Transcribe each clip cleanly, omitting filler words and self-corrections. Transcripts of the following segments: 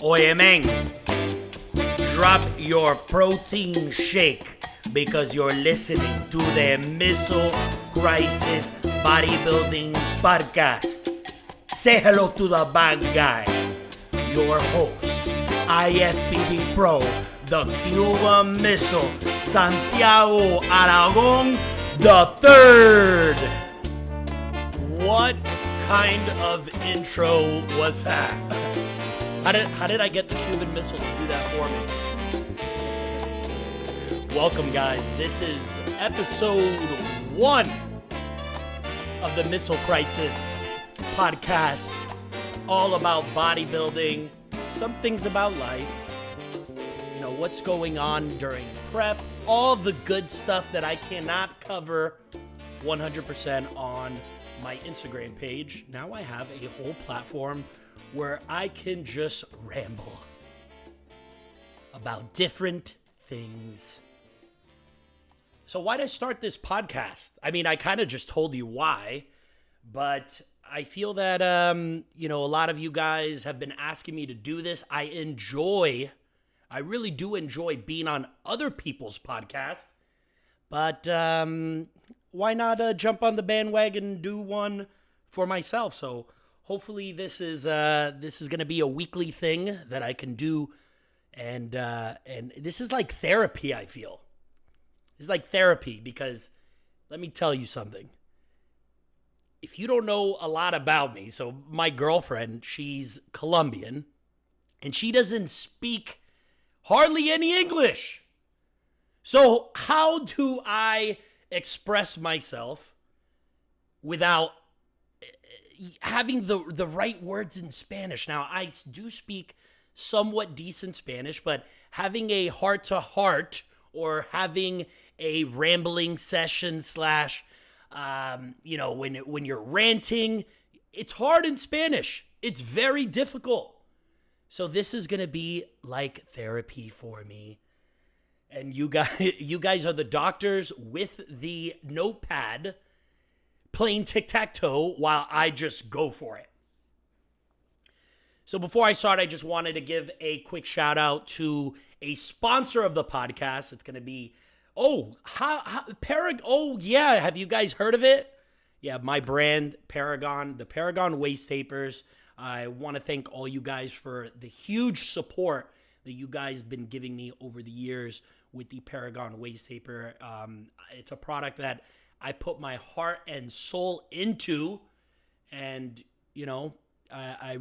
Oye, men, drop your protein shake because you're listening to the Missile Crisis Bodybuilding Podcast. Say hello to the bad guy, your host, IFBB Pro, the Cuban Missile, Santiago Aragon the Third. What kind of intro was that? How did I get the Cuban Missile to do that for me? Welcome, guys. This is episode 1 of the Missile Crisis Podcast. All about bodybuilding, some things about life, you know, what's going on during prep, all the good stuff that I cannot cover 100% on my Instagram page. Now I have a whole platform where I can just ramble about different things. So why'd I start this podcast? I mean, I kind of just told you why, but I feel that, a lot of you guys have been asking me to do this. I really do enjoy being on other people's podcasts, but why not jump on the bandwagon and do one for myself? So hopefully this is going to be a weekly thing that I can do, and this is like therapy. I feel it's like therapy because let me tell you something. If you don't know a lot about me, so my girlfriend, she's Colombian, and she doesn't speak hardly any English. So how do I express myself without having the right words in Spanish? Now, I do speak somewhat decent Spanish, but having a heart-to-heart or having a rambling session when you're ranting, it's hard in Spanish. It's very difficult. So this is going to be like therapy for me. And you guys are the doctors with the notepad playing tic-tac-toe while I just go for it. So before I start, I just wanted to give a quick shout out to a sponsor of the podcast. It's going to be, Paragon. Oh, yeah. Have you guys heard of it? Yeah, my brand, Paragon, the Paragon Waist Tapers. I want to thank all you guys for the huge support that you guys been giving me over the years with the Paragon Waist Taper. It's a product that I put my heart and soul into, and I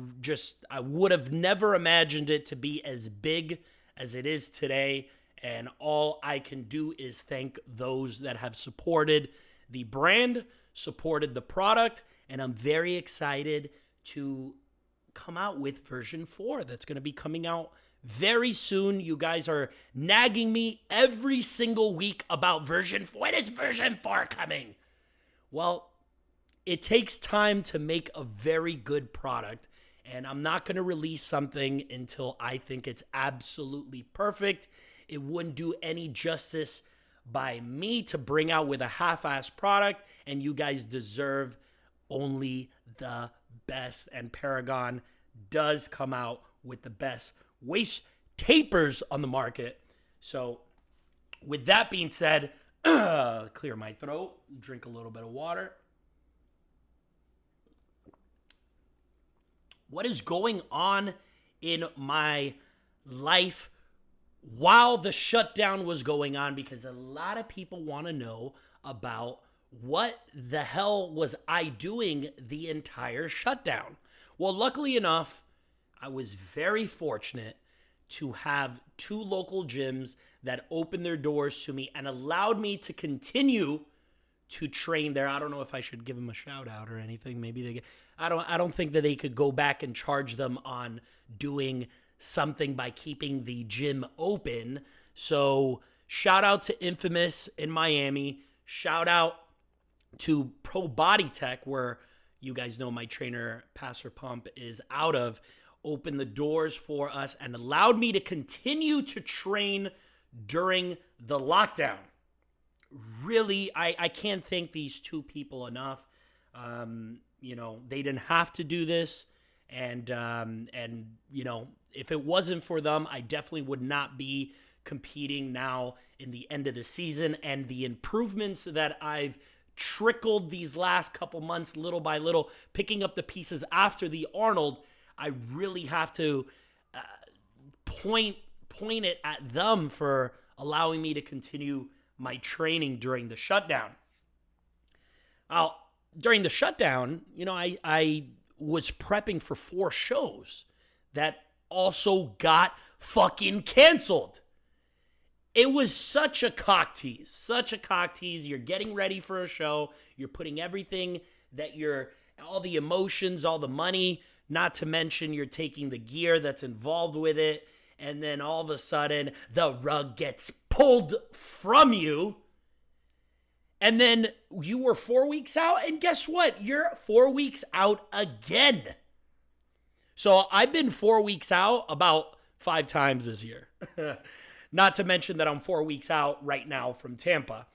would have never imagined it to be as big as it is today. And all I can do is thank those that have supported the brand, supported the product, and I'm very excited to come out with version 4 that's going to be coming out very soon. You guys are nagging me every single week about version 4. When is version 4 coming? Well, it takes time to make a very good product, and I'm not going to release something until I think it's absolutely perfect. It wouldn't do any justice by me to bring out with a half-assed product, and you guys deserve only the best. And Paragon does come out with the best waist tapers on the market. So with that being said, clear my throat, drink a little bit of water. What is going on in my life while the shutdown was going on? Because a lot of people want to know about what the hell was I doing the entire shutdown. Well, luckily enough, I was very fortunate to have 2 local gyms that opened their doors to me and allowed me to continue to train there. I don't know if I should give them a shout out or anything. Maybe they get, I don't think that they could go back and charge them on doing something by keeping the gym open. So shout out to Infamous in Miami. Shout out to Pro Body Tech, where you guys know my trainer Pastor Pump is out of. Opened the doors for us and allowed me to continue to train during the lockdown. Really, I can't thank these 2 people enough. They didn't have to do this, And you know, if it wasn't for them, I definitely would not be competing now in the end of the season. And the improvements that I've trickled these last couple months, little by little, picking up the pieces after the Arnold, I really have to point it at them for allowing me to continue my training during the shutdown. Now, during the shutdown, you know, I was prepping for 4 shows that also got fucking canceled. It was such a cock tease, You're getting ready for a show. You're putting everything all the emotions, all the money, not to mention you're taking the gear that's involved with it. And then all of a sudden, the rug gets pulled from you. And then you were 4 weeks out. And guess what? You're 4 weeks out again. So I've been 4 weeks out about 5 times this year. Not to mention that I'm 4 weeks out right now from Tampa.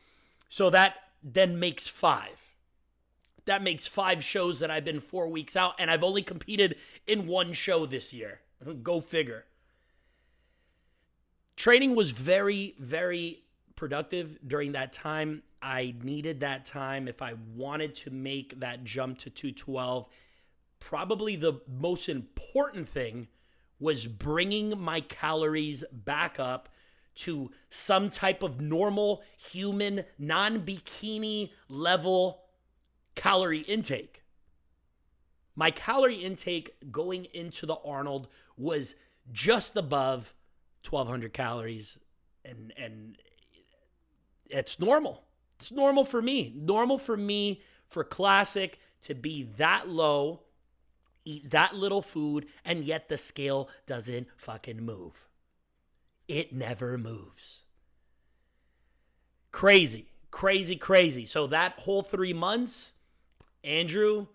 So that then makes 5. That makes 5 shows that I've been 4 weeks out. And I've only competed in 1 show this year. Go figure. Training was very, very productive during that time. I needed that time if I wanted to make that jump to 212. Probably the most important thing was bringing my calories back up to some type of normal human, non-bikini level calorie intake. My calorie intake going into the Arnold was just above 1,200 calories, and it's normal. It's normal for me. Normal for me for Classic to be that low, eat that little food, and yet the scale doesn't fucking move. It never moves. Crazy. So that whole 3 months, Andrew,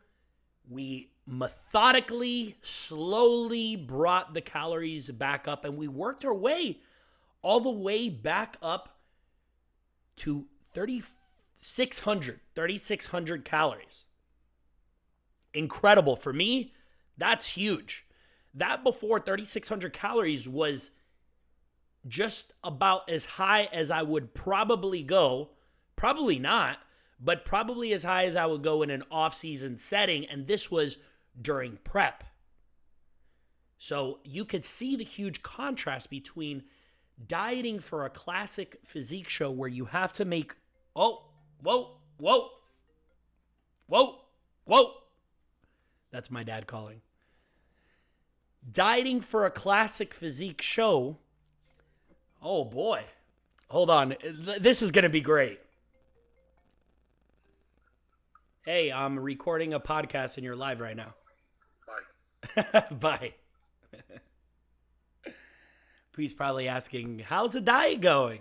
we methodically, slowly brought the calories back up, and we worked our way all the way back up to 3,600 calories. Incredible. For me, that's huge. That before 3,600 calories was just about as high as I would probably go. Probably not, but probably as high as I would go in an off-season setting, and this was during prep. So you could see the huge contrast between dieting for a classic physique show where you have to make, whoa. That's my dad calling. Dieting for a classic physique show, oh boy. Hold on. This is going to be great. Hey, I'm recording a podcast and you're live right now. Bye. Bye. He's probably asking, how's the diet going?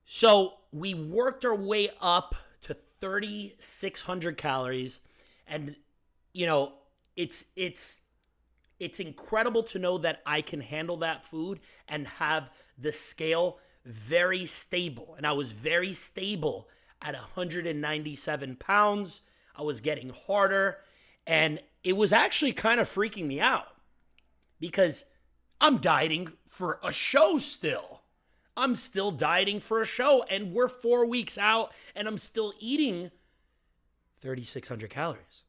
So we worked our way up to 3,600 calories. And, you know, it's incredible to know that I can handle that food and have the scale very stable. And I was very stable at 197 pounds. I was getting harder. And it was actually kind of freaking me out because I'm dieting for a show still. I'm still dieting for a show, and we're 4 weeks out, and I'm still eating 3,600 calories.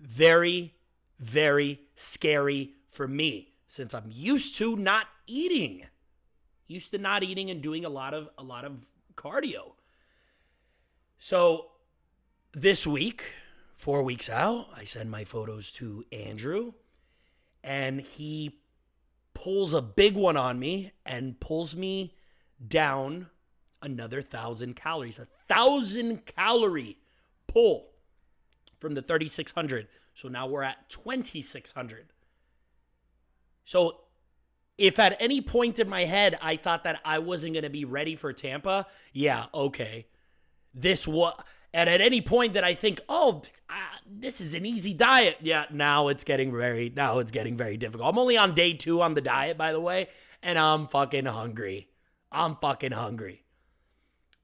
Very, very scary for me since I'm used to not eating. Used to not eating and doing a lot of cardio. So this week, 4 weeks out, I send my photos to Andrew, and he pulls a big one on me and pulls me down another 1,000 calories. 1,000 calorie pull from the 3,600. So now we're at 2,600. So if at any point in my head I thought that I wasn't going to be ready for Tampa, yeah, okay. And at any point that I think, this is an easy diet, yeah, now it's getting very difficult. I'm only on day 2 on the diet, by the way, and I'm fucking hungry.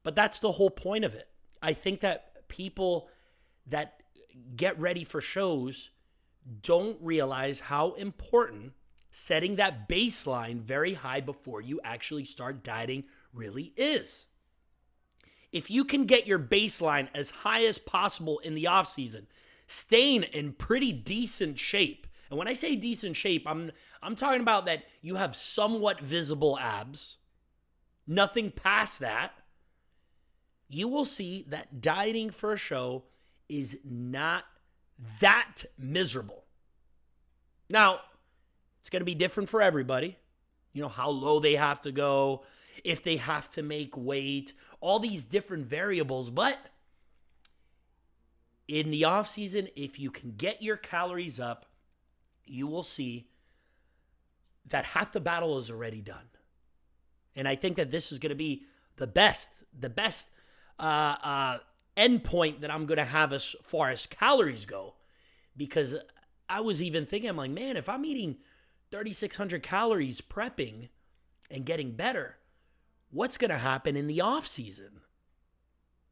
But that's the whole point of it. I think that people that get ready for shows don't realize how important setting that baseline very high before you actually start dieting really is. If you can get your baseline as high as possible in the off season, staying in pretty decent shape. And when I say decent shape, I'm talking about that you have somewhat visible abs, nothing past that. You will see that dieting for a show is not that miserable. Now, it's going to be different for everybody. You know, how low they have to go, if they have to make weight, all these different variables. But in the off season, if you can get your calories up, you will see that half the battle is already done. And I think that this is going to be the best endpoint that I'm going to have as far as calories go. Because I was even thinking, I'm like, man, if I'm eating 3,600 calories prepping and getting better, what's going to happen in the off season?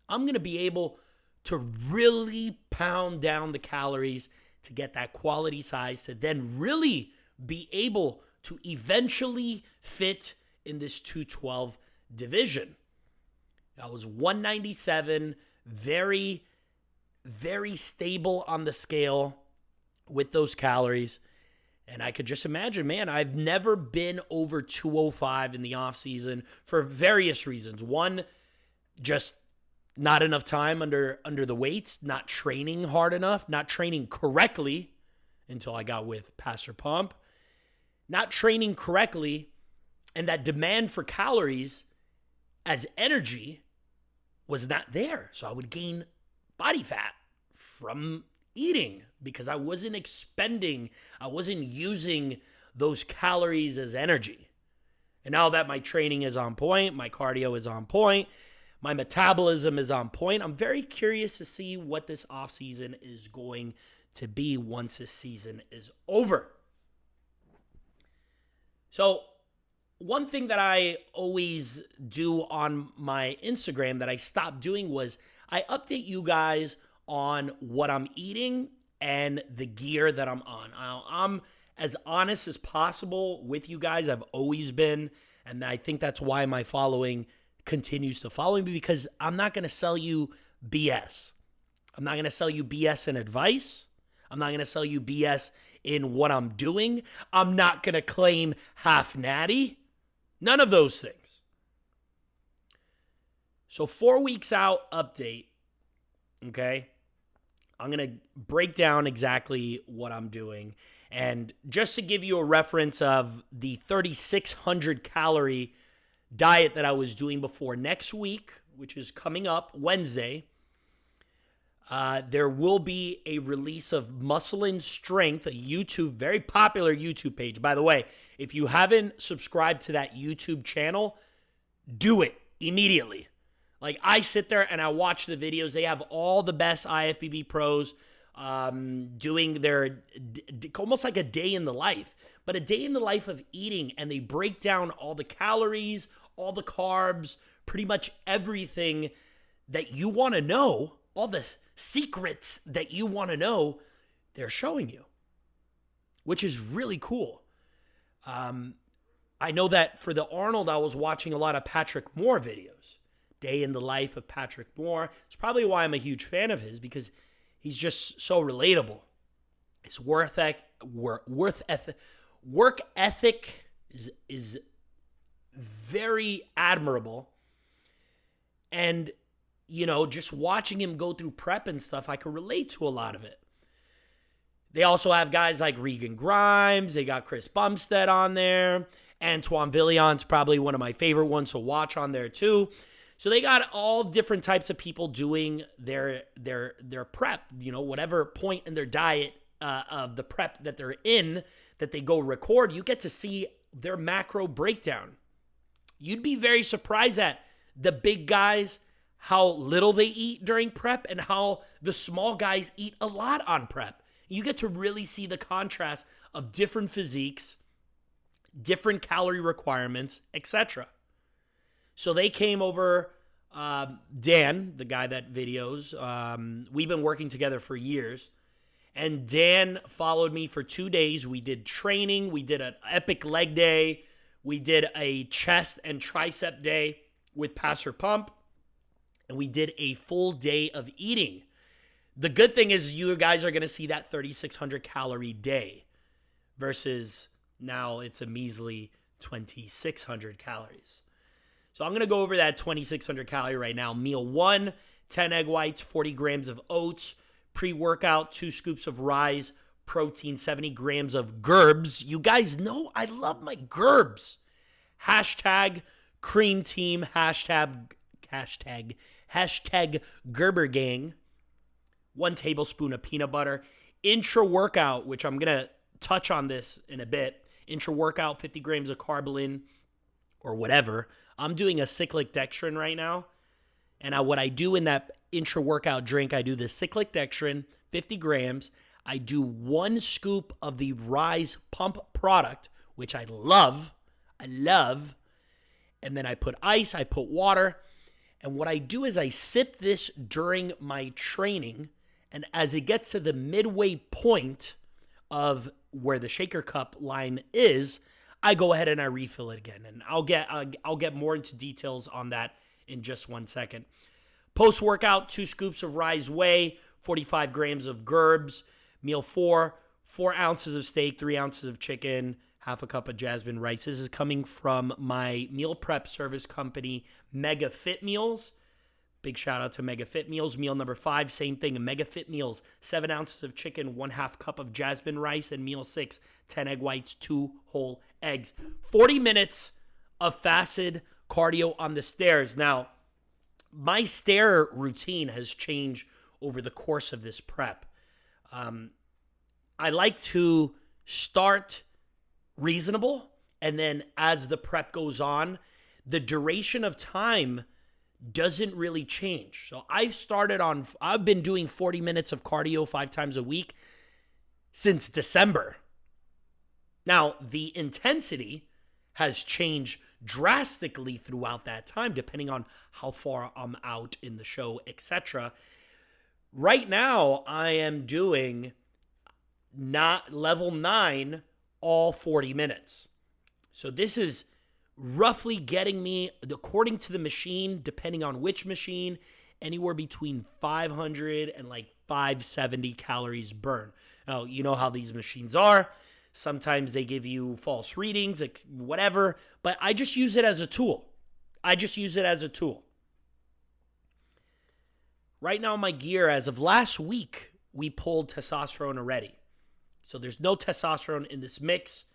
I'm going to be able to really pound down the calories to get that quality size to then really be able to eventually fit in this 212 division. I was 197, very, very stable on the scale with those calories. And I could just imagine, man, I've never been over 205 in the off season for various reasons. One, just not enough time under the weights, not training hard enough, not training correctly until I got with Pastor Pump, not training correctly, and that demand for calories as energy was not there. So I would gain body fat from eating because I wasn't expending, I wasn't using those calories as energy. And now that my training is on point, my cardio is on point, my metabolism is on point, I'm very curious to see what this off season is going to be once this season is over. So one thing that I always do on my Instagram that I stopped doing was I update you guys on what I'm eating and the gear that I'm on. I'm as honest as possible with you guys. I've always been, and I think that's why my following continues to follow me, because I'm not going to sell you BS. I'm not going to sell you BS in advice. I'm not going to sell you BS in what I'm doing. I'm not going to claim half natty. None of those things. So 4 weeks out update, okay? I'm going to break down exactly what I'm doing. And just to give you a reference of the 3,600 calorie diet that I was doing before, next week, which is coming up Wednesday, there will be a release of Muscle and Strength, a YouTube, very popular YouTube page. By the way, if you haven't subscribed to that YouTube channel, do it immediately. Like, I sit there and I watch the videos. They have all the best IFBB pros doing their almost like a day in the life, but a day in the life of eating, and they break down all the calories, all the carbs, pretty much everything that you want to know, all the secrets that you want to know, they're showing you, which is really cool. I know that for the Arnold, I was watching a lot of Patrick Moore videos. Day in the life of Patrick Moore. It's probably why I'm a huge fan of his, because he's just so relatable. His work ethic is very admirable. And, you know, just watching him go through prep and stuff, I can relate to a lot of it. They also have guys like Regan Grimes. They got Chris Bumstead on there. Antoine Villion's probably one of my favorite ones to watch on there too. So they got all different types of people doing their prep, you know, whatever point in their diet of the prep that they're in, that they go record, you get to see their macro breakdown. You'd be very surprised at the big guys, how little they eat during prep, and how the small guys eat a lot on prep. You get to really see the contrast of different physiques, different calorie requirements, etc. So they came over Dan, the guy that videos, we've been working together for years. And Dan followed me for 2 days. We did training. We did an epic leg day. We did a chest and tricep day with Passer Pump. And we did a full day of eating. The good thing is you guys are going to see that 3,600 calorie day versus now it's a measly 2,600 calories. So I'm going to go over that 2,600 calorie right now. Meal 1, 10 egg whites, 40 grams of oats, pre-workout, 2 scoops of rye, protein, 70 grams of gerbs. You guys know I love my gerbs. Hashtag cream team, hashtag Gerber gang. 1 tablespoon of peanut butter. Intra-workout, which I'm going to touch on this in a bit. Intra-workout, 50 grams of carbolin or whatever. I'm doing a cyclic dextrin right now. And what I do in that intra-workout drink, I do the cyclic dextrin, 50 grams. I do 1 scoop of the Rise Pump product, which I love. And then I put ice, I put water. And what I do is I sip this during my training. And as it gets to the midway point of where the shaker cup line is, I go ahead and I refill it again. And I'll get more into details on that in just 1 second. Post-workout, 2 scoops of Rise Whey, 45 grams of gerbs. Meal 4, 4 ounces of steak, 3 ounces of chicken, half a cup of jasmine rice. This is coming from my meal prep service company, Mega Fit Meals. Big shout out to Mega Fit Meals. Meal number 5, same thing. Mega Fit Meals, 7 ounces of chicken, 1/2 cup of jasmine rice. And meal 6, 10 egg whites, 2 whole eggs. 40 minutes of fasted cardio on the stairs. Now, my stair routine has changed over the course of this prep. I like to start reasonable, and then as the prep goes on, the duration of time doesn't really change. So I've been doing 40 minutes of cardio 5 times a week since December. Now, the intensity has changed drastically throughout that time, depending on how far I'm out in the show, etc. Right now, I am doing not level 9 all 40 minutes. So this is roughly getting me, according to the machine, depending on which machine, anywhere between 500 and 570 calories burn. Now, you know how these machines are. Sometimes they give you false readings, whatever, but I just use it as a tool. Right now, my gear, as of last week, we pulled testosterone already. So there's no testosterone in this mix.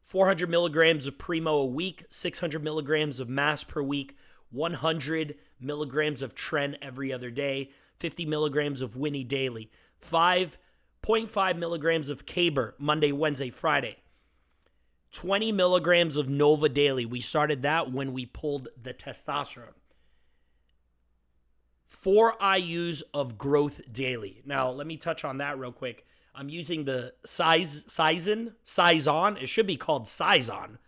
400 milligrams of Primo a week, 600 milligrams of Mass per week, 100 milligrams of Tren every other day, 50 milligrams of Winnie daily, 5.5 milligrams of Caber Monday, Wednesday, Friday, 20 milligrams of Nova daily. We started that when we pulled the testosterone. 4 IUs of growth daily. Now, let me touch on that real quick. I'm using the Sizon. It should be called Sizon.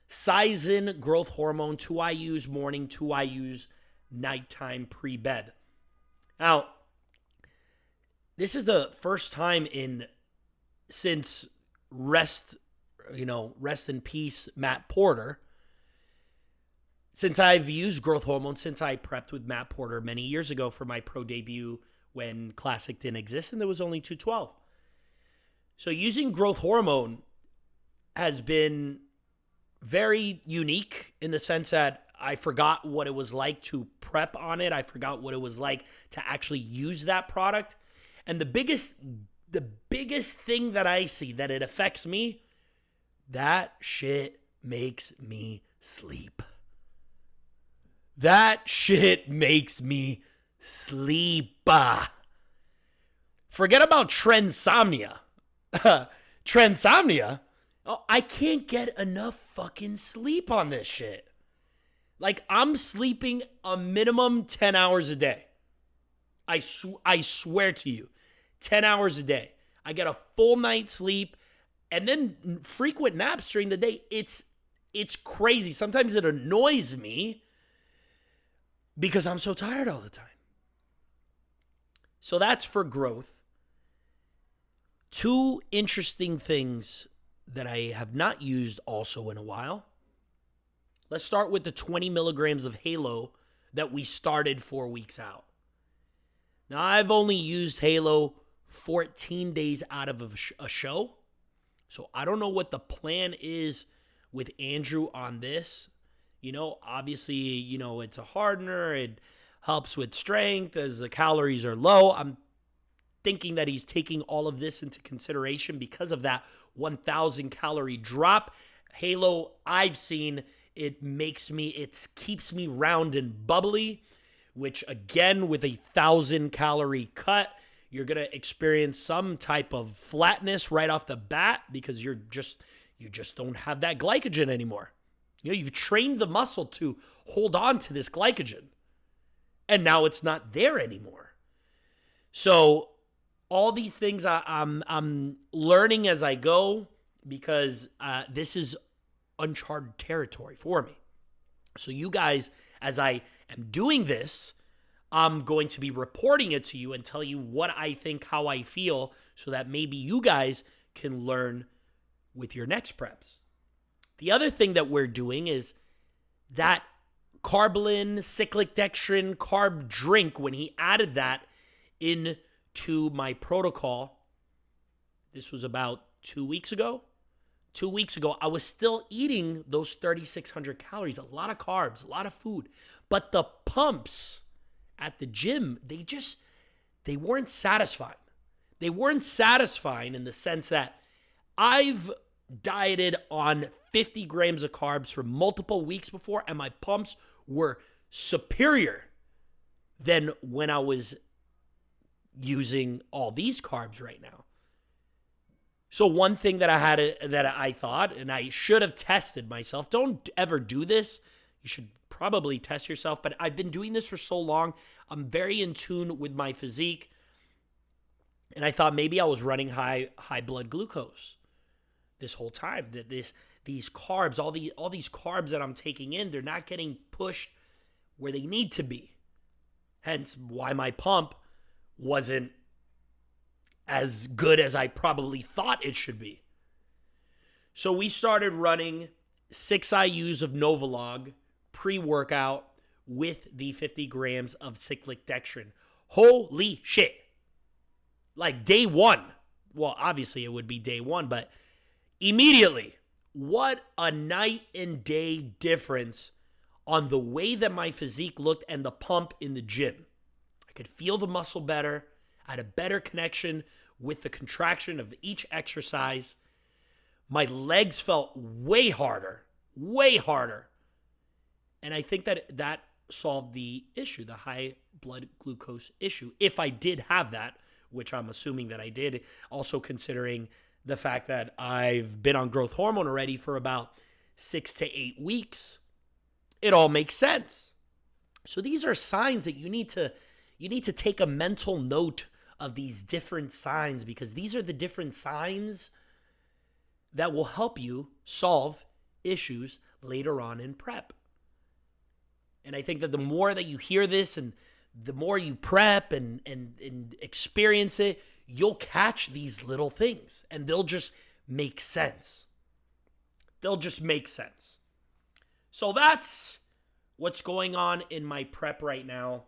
Sizon growth hormone, 2 IUs morning, 2 IUs nighttime pre-bed. Now, this is the first time since rest in peace, Matt Porter, since I've used growth hormone, since I prepped with Matt Porter many years ago for my pro debut when Classic didn't exist and there was only 212. So using growth hormone has been very unique in the sense that I forgot what it was like to prep on it. I forgot what it was like to actually use that product. And the biggest thing that I see that it affects me, that shit makes me sleep. That shit makes me sleep. Forget about Trensomnia. Trensomnia? Oh, I can't get enough fucking sleep on this shit. I'm sleeping a minimum 10 hours a day. I swear to you, 10 hours a day. I get a full night's sleep and then frequent naps during the day. It's crazy. Sometimes it annoys me because I'm so tired all the time. So that's for growth. Two interesting things that I have not used also in a while. Let's start with the 20 milligrams of Halo that we started 4 weeks out. Now, I've only used Halo 14 days out of a show. So I don't know what the plan is with Andrew on this. Obviously, it's a hardener. It helps with strength as the calories are low. I'm thinking that he's taking all of this into consideration because of that 1,000 calorie drop. Halo, I've seen, it keeps me round and bubbly, which again, with 1,000 calorie cut, you're going to experience some type of flatness right off the bat because you just don't have that glycogen anymore. You've trained the muscle to hold on to this glycogen, and now it's not there anymore. So all these things I'm learning as I go because this is uncharted territory for me. So you guys, as I am doing this, I'm going to be reporting it to you and tell you what I think, how I feel, so that maybe you guys can learn with your next preps. The other thing that we're doing is that Carbolin, cyclic dextrin, carb drink, when he added that into my protocol, this was about 2 weeks ago. 2 weeks ago, I was still eating those 3,600 calories, a lot of carbs, a lot of food. But the pumps at the gym, they weren't satisfying. They weren't satisfying in the sense that I've dieted on 50 grams of carbs for multiple weeks before, and my pumps were superior than when I was using all these carbs right now. So one thing that I thought, and I should have tested myself, don't ever do this. You should probably test yourself, but I've been doing this for so long. I'm very in tune with my physique. And I thought maybe I was running high blood glucose this whole time. That these carbs, all these carbs that I'm taking in, they're not getting pushed where they need to be. Hence why my pump wasn't as good as I probably thought it should be. So we started running 6 IUs of Novolog pre-workout with the 50 grams of cyclic dextrin. Holy shit. Like day one. Well, obviously it would be day one, but immediately, what a night and day difference on the way that my physique looked and the pump in the gym. I could feel the muscle better. I had a better connection with the contraction of each exercise. My legs felt way harder. And I think that solved the issue, the high blood glucose issue, if I did have that, which I'm assuming that I did, also considering the fact that I've been on growth hormone already for about 6 to 8 weeks. It all makes sense. So these are signs that you need to take a mental note of these different signs, because these are the different signs that will help you solve issues later on in prep. And I think that the more that you hear this and the more you prep and experience it, you'll catch these little things and they'll just make sense. So that's what's going on in my prep right now.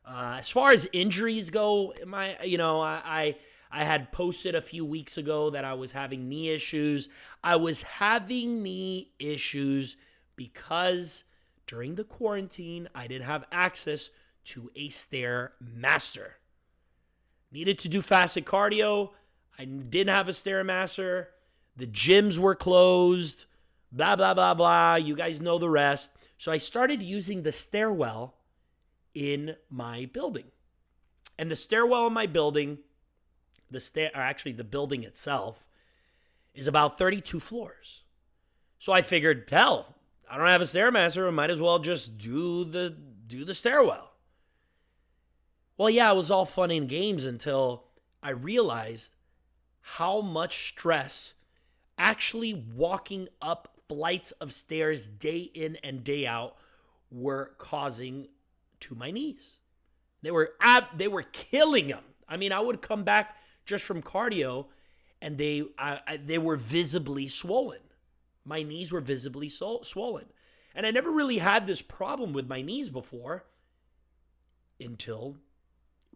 As far as injuries go, I had posted a few weeks ago that I was having knee issues. I was having knee issues because during the quarantine, I didn't have access to a Stairmaster. Needed to do fasted cardio. I didn't have a Stairmaster. The gyms were closed. Blah, blah, blah, blah. You guys know the rest. So I started using the stairwell in my building. And the stairwell in my building, the building itself, is about 32 floors. So I figured, hell, I don't have a Stairmaster. I might as well just do the stairwell. Well, yeah, it was all fun and games until I realized how much stress actually walking up flights of stairs day in and day out were causing to my knees. They were killing them. I mean, I would come back just from cardio, and they were visibly swollen. My knees were visibly swollen. And I never really had this problem with my knees before until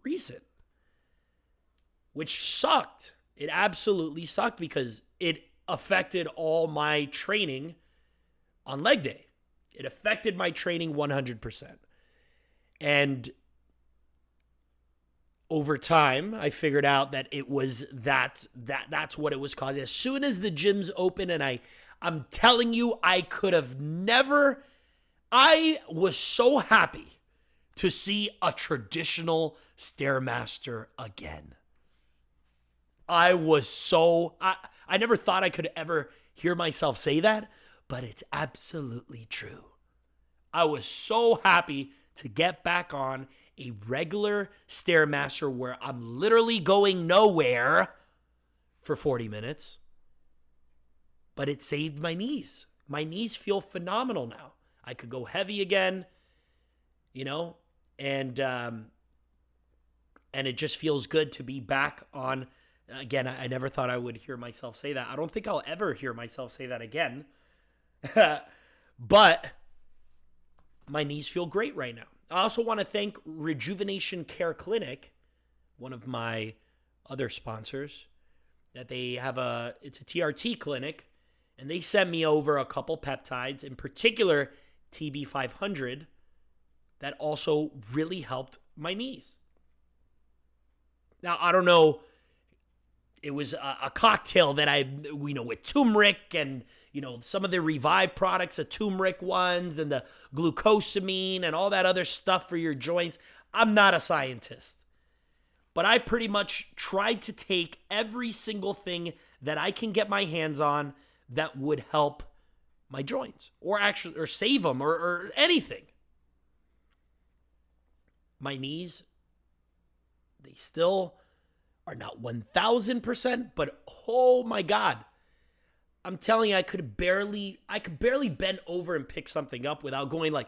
recent, which sucked. It absolutely sucked because it affected all my training on leg day. It affected my training 100%. And over time, I figured out that it was that's what it was causing. As soon as the gyms open, and I'm telling you, I was so happy to see a traditional Stairmaster again. I never thought I could ever hear myself say that, but it's absolutely true. I was so happy to get back on a regular Stairmaster where I'm literally going nowhere for 40 minutes. But it saved my knees. My knees feel phenomenal now. I could go heavy again, and it just feels good to be back on. Again, I never thought I would hear myself say that. I don't think I'll ever hear myself say that again. But my knees feel great right now. I also want to thank Rejuvenation Care Clinic, one of my other sponsors, that they have it's a TRT clinic, and they sent me over a couple peptides, in particular TB500, that also really helped my knees. Now, I don't know, it was a cocktail that with turmeric and, some of the Revive products, the turmeric ones and the glucosamine and all that other stuff for your joints. I'm not a scientist, but I pretty much tried to take every single thing that I can get my hands on that would help my joints or save them or anything. My knees, they still are not 1,000%, but oh my God. I'm telling you, I could barely bend over and pick something up without going like,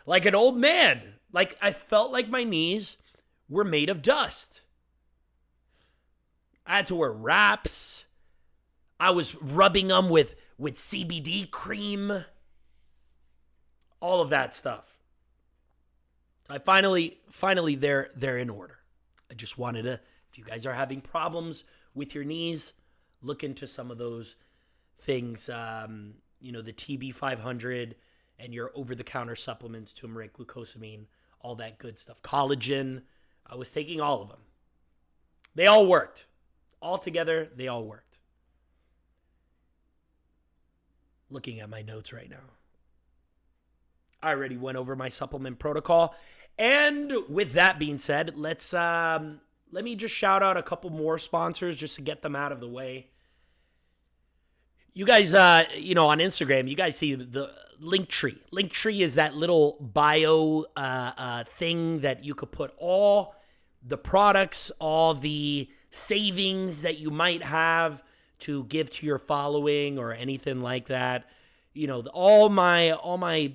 like an old man. Like I felt like my knees were made of dust. I had to wear wraps. I was rubbing them with CBD cream. All of that stuff. I finally they're in order. I just wanted to, if you guys are having problems with your knees, look into some of those things, the TB500 and your over-the-counter supplements, turmeric, glucosamine, all that good stuff. Collagen, I was taking all of them. They all worked. All together, they all worked. Looking at my notes right now. I already went over my supplement protocol. And with that being said, let me just shout out a couple more sponsors just to get them out of the way. You guys, on Instagram, you guys see the Linktree. Linktree is that little bio thing that you could put all the products, all the savings that you might have to give to your following or anything like that. All my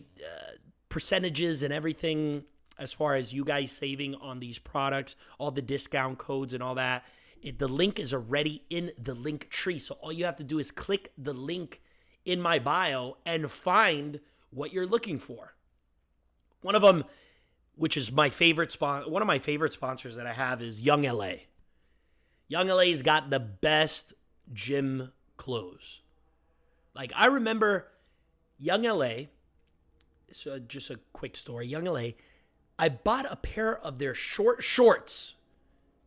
percentages and everything as far as you guys saving on these products, all the discount codes and all that. The link is already in the Linktree. So all you have to do is click the link in my bio and find what you're looking for. One of them, which is my favorite one of my favorite sponsors that I have, is Young LA. Young LA's got the best gym clothes. Like I remember Young LA. So just a quick story. Young LA, I bought a pair of their short shorts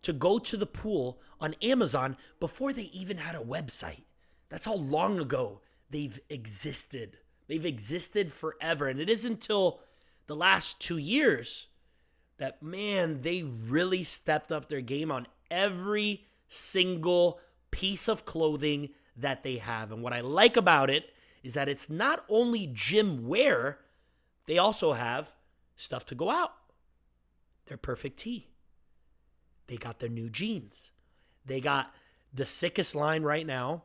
to go to the pool on Amazon before they even had a website. That's how long ago they've existed. They've existed forever. And it isn't until the last 2 years that, man, they really stepped up their game on every single piece of clothing that they have. And what I like about it is that it's not only gym wear, they also have stuff to go out. Their perfect tee. They got their new jeans. They got the sickest line right now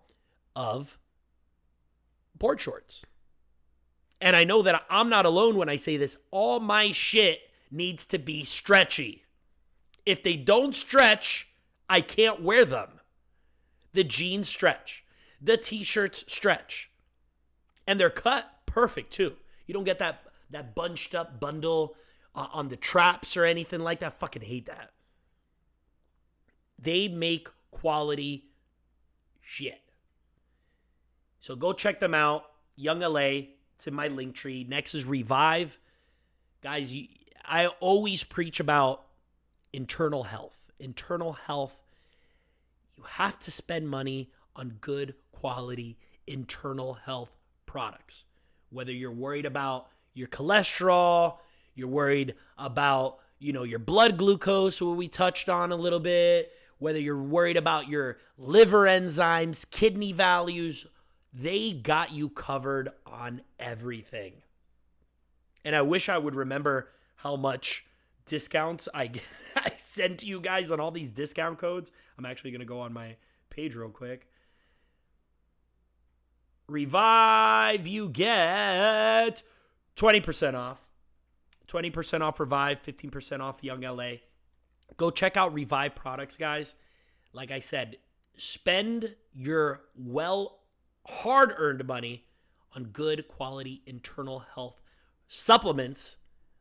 of board shorts. And I know that I'm not alone when I say this. All my shit needs to be stretchy. If they don't stretch, I can't wear them. The jeans stretch. The t-shirts stretch. And they're cut perfect too. You don't get that bunched up bundle on the traps or anything like that. I fucking hate that. They make quality shit. So go check them out. Young LA. It's in my link tree. Next is Revive. Guys, I always preach about internal health. Internal health. You have to spend money on good quality internal health products. Whether you're worried about your cholesterol, you're worried about, your blood glucose, what we touched on a little bit, whether you're worried about your liver enzymes, kidney values, they got you covered on everything. And I wish I would remember how much discounts I send to you guys on all these discount codes. I'm actually going to go on my page real quick. Revive, you get 20% off. 20% off Revive, 15% off Young LA. Go check out Revive products, guys. Like I said, spend your hard-earned money on good quality internal health supplements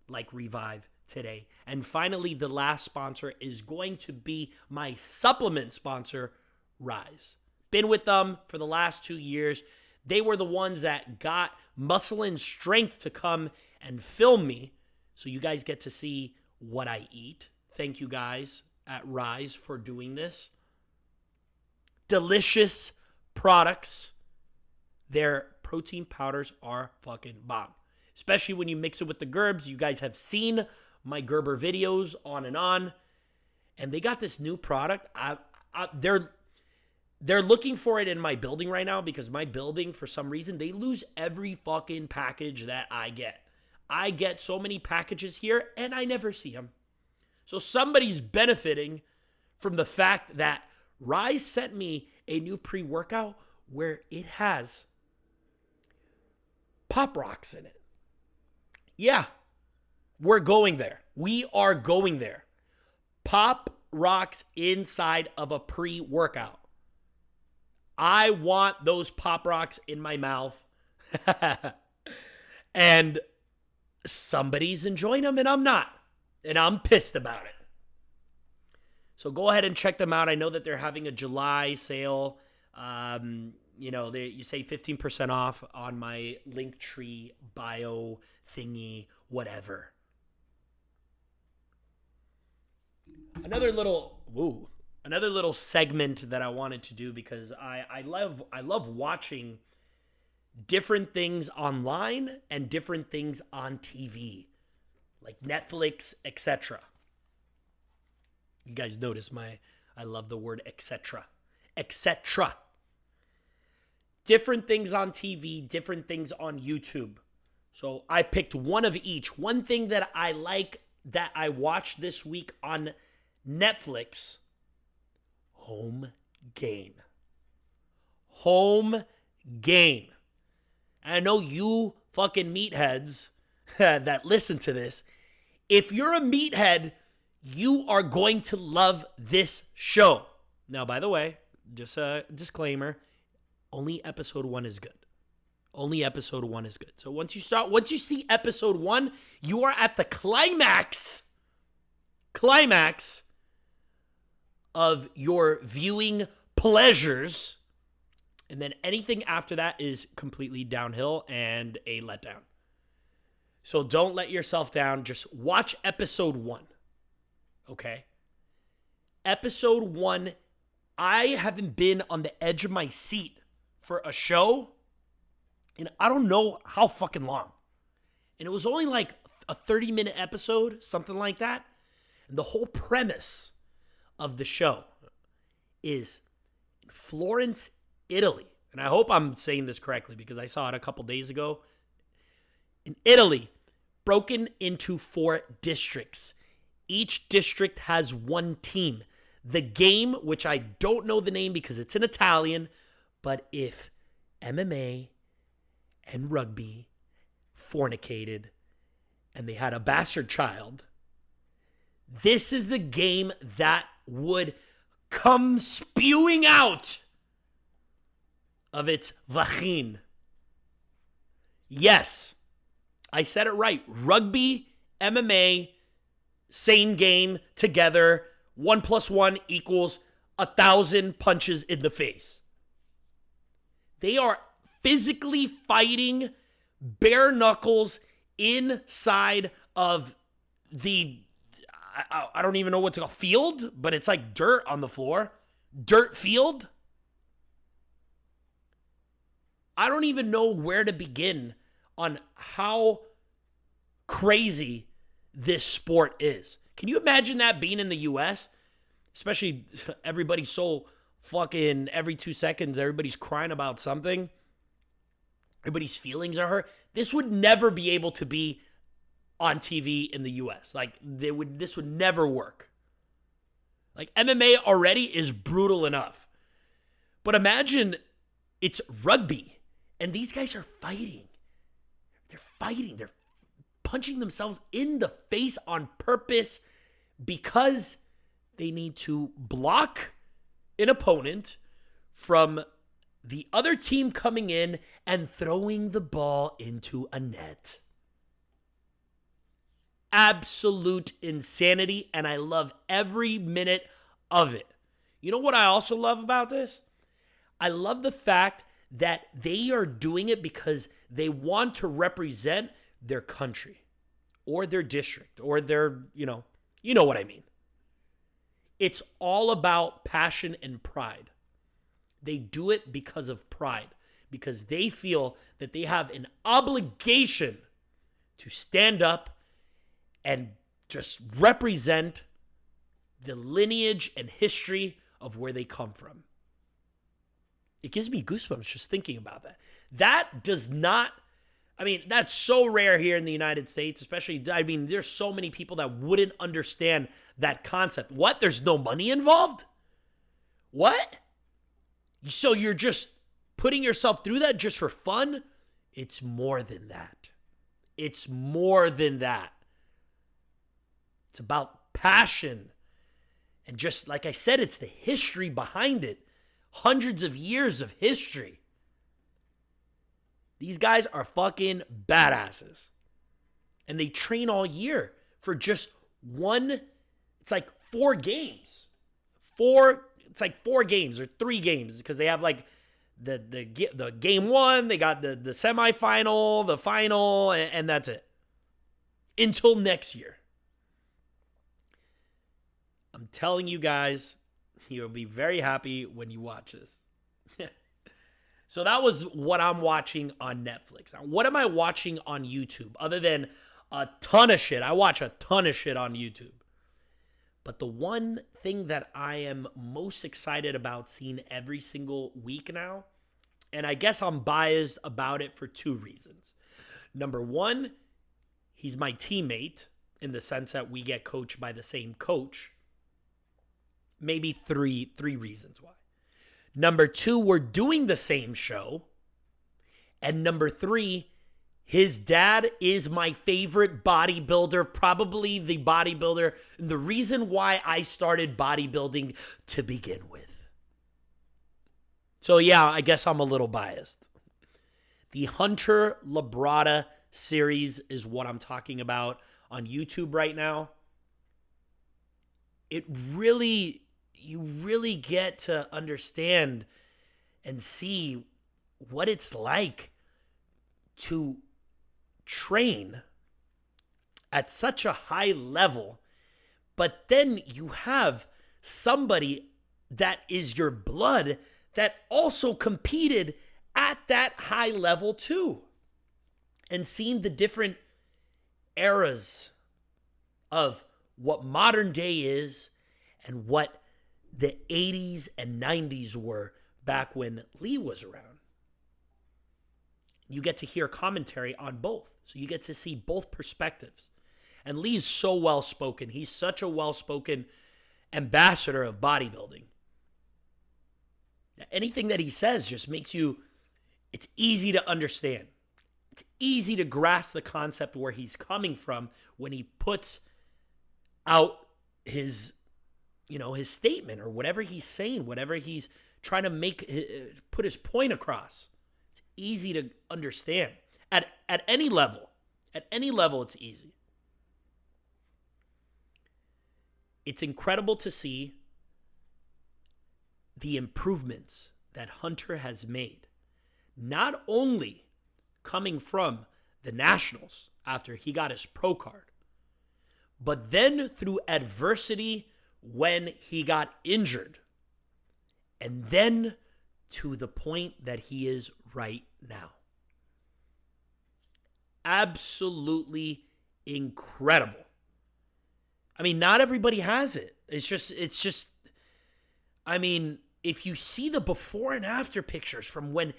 like Revive today. And finally, the last sponsor is going to be my supplement sponsor, Rise. Been with them for the last 2 years. They were the ones that got Muscle and Strength to come and film me, so you guys get to see what I eat. Thank you guys at Rise for doing this. Delicious products. Their protein powders are fucking bomb. Especially when you mix it with the Gerbs. You guys have seen my Gerber videos on. And they got this new product. They're looking for it in my building right now because my building, for some reason, they lose every fucking package that I get. I get so many packages here and I never see them. So somebody's benefiting from the fact that Rise sent me a new pre-workout where it has Pop Rocks in it. Yeah, we're going there. We are going there. Pop Rocks inside of a pre-workout. I want those Pop Rocks in my mouth. And somebody's enjoying them and I'm not. And I'm pissed about it. So go ahead and check them out. I know that they're having a July sale. You say 15% off on my Linktree bio thingy, whatever. Another little segment that I wanted to do because I love watching different things online and different things on TV, like Netflix, etc. You guys notice I love the word etc. etc. Different things on TV, different things on YouTube. So I picked one of each. One thing that I like that I watched this week on Netflix, Home Game. Home Game. And I know you fucking meatheads that listen to this, if you're a meathead, you are going to love this show. Now, by the way, just a disclaimer, only episode 1 is good. Only episode 1 is good. So once you see episode 1, you are at the climax of your viewing pleasures. And then anything after that is completely downhill and a letdown. So don't let yourself down. Just watch episode 1. Okay? Episode 1, I haven't been on the edge of my seat for a show in I don't know how fucking long. And it was only like a 30-minute episode, something like that. And the whole premise of the show is in Florence, Italy. And I hope I'm saying this correctly because I saw it a couple days ago. In Italy, broken into 4 districts. Each district has one team. The game, which I don't know the name because it's in Italian, but if MMA and rugby, fornicated, and they had a bastard child, this is the game that would come spewing out of its vagin. Yes, I said it right. Rugby, MMA, same game together. 1 + 1 = 1,000 punches in the face. They are physically fighting bare knuckles inside of the, I don't even know what to call, field, but it's like dirt on the floor. Dirt field. I don't even know where to begin on how crazy this sport is. Can you imagine that being in the US? Especially everybody's so fucking, every 2 seconds, everybody's crying about something. Everybody's feelings are hurt. This would never be able to be on TV in the US. Like, this would never work. Like, MMA already is brutal enough. But imagine it's rugby, and these guys are fighting. They're fighting. They're punching themselves in the face on purpose because they need to block an opponent from the other team coming in and throwing the ball into a net. Absolute insanity, and I love every minute of it. You know what I also love about this? I love the fact that they are doing it because they want to represent their country or their district or their, you know what I mean. It's all about passion and pride. They do it because of pride, because they feel that they have an obligation to stand up and just represent the lineage and history of where they come from. It gives me goosebumps just thinking about that. That does not, that's so rare here in the United States, especially, there's so many people that wouldn't understand that concept. What? There's no money involved? What? So you're just putting yourself through that just for fun? It's more than that. It's more than that. It's about passion. And just like I said, it's the history behind it. Hundreds of years of history. These guys are fucking badasses. And they train all year for just one, it's like 4 games. It's like 4 games or 3 games because they have like the game 1, they got the semifinal, the final, and that's it. Until next year. I'm telling you guys, you'll be very happy when you watch this. So that was what I'm watching on Netflix. Now, what am I watching on YouTube? Other than a ton of shit. I watch a ton of shit on YouTube. But the one thing that I am most excited about seeing every single week now, and I guess I'm biased about it for 2 reasons. Number 1, he's my teammate in the sense that we get coached by the same coach. Maybe three reasons why. Number 2, we're doing the same show. And number 3, his dad is my favorite bodybuilder, probably the bodybuilder, the reason why I started bodybuilding to begin with. So yeah, I guess I'm a little biased. The Hunter Labrada series is what I'm talking about on YouTube right now. You really get to understand and see what it's like to train at such a high level, but then you have somebody that is your blood that also competed at that high level too, and seeing the different eras of what modern day is and what the 80s and 90s were back when Lee was around. You get to hear commentary on both. So you get to see both perspectives. And Lee's so well-spoken. He's such a well-spoken ambassador of bodybuilding. Anything that he says just makes you, it's easy to understand. it's easy to grasp the concept where he's coming from when he puts out his, his statement or whatever he's saying, whatever he's trying to put his point across. It's easy to understand at any level. At any level, it's easy. It's incredible to see the improvements that Hunter has made, not only coming from the Nationals after he got his pro card, but then through adversity when he got injured, and then to the point that he is right now. Absolutely incredible. I mean, not everybody has it. It's just, I mean, if you see the before and after pictures from when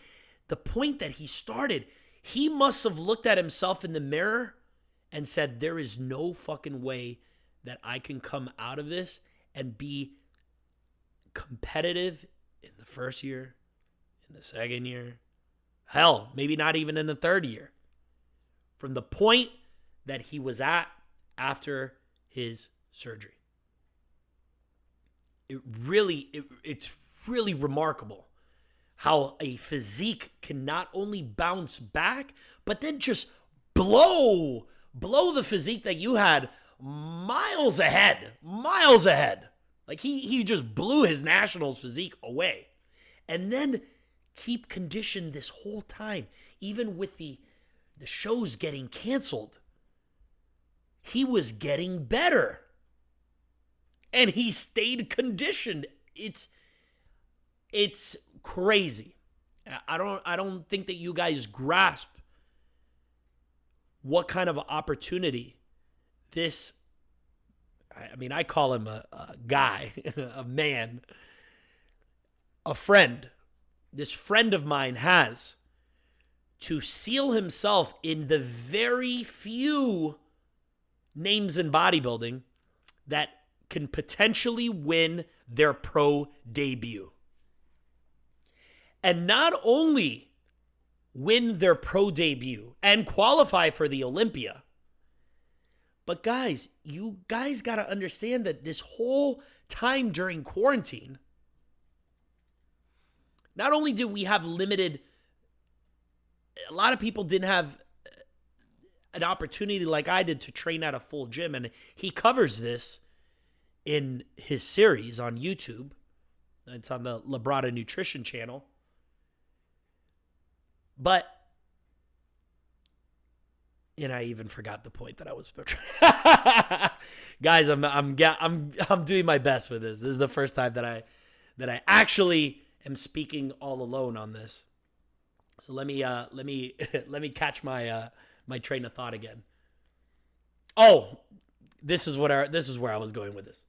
the point that he started, he must have looked at himself in the mirror and said, there is no fucking way that I can come out of this and be competitive in the first year, in the second year, hell, maybe not even in the third year. From the point that he was at after his surgery. It's really remarkable how a physique can not only bounce back, but then just blow the physique that you had miles ahead. Like he just blew his Nationals physique away. And then keep conditioned this whole time, even with the shows getting canceled. He was getting better. And he stayed conditioned. It's crazy. I don't think that you guys grasp what kind of opportunity this, I mean, I call him a guy, a man, a friend. This friend of mine has to seal himself in the very few names in bodybuilding that can potentially win their pro debut. And not only win their pro debut and qualify for the Olympia, but guys, you guys got to understand that this whole time during quarantine, not only did we have limited, a lot of people didn't have an opportunity like I did to train at a full gym. And he covers this in his series on YouTube. It's on the Labrada Nutrition channel. But, and I even forgot the point that I was guys, I'm doing my best with this. This is the first time that I actually am speaking all alone on this. So let me catch my my train of thought again. Oh, this is where I was going with this.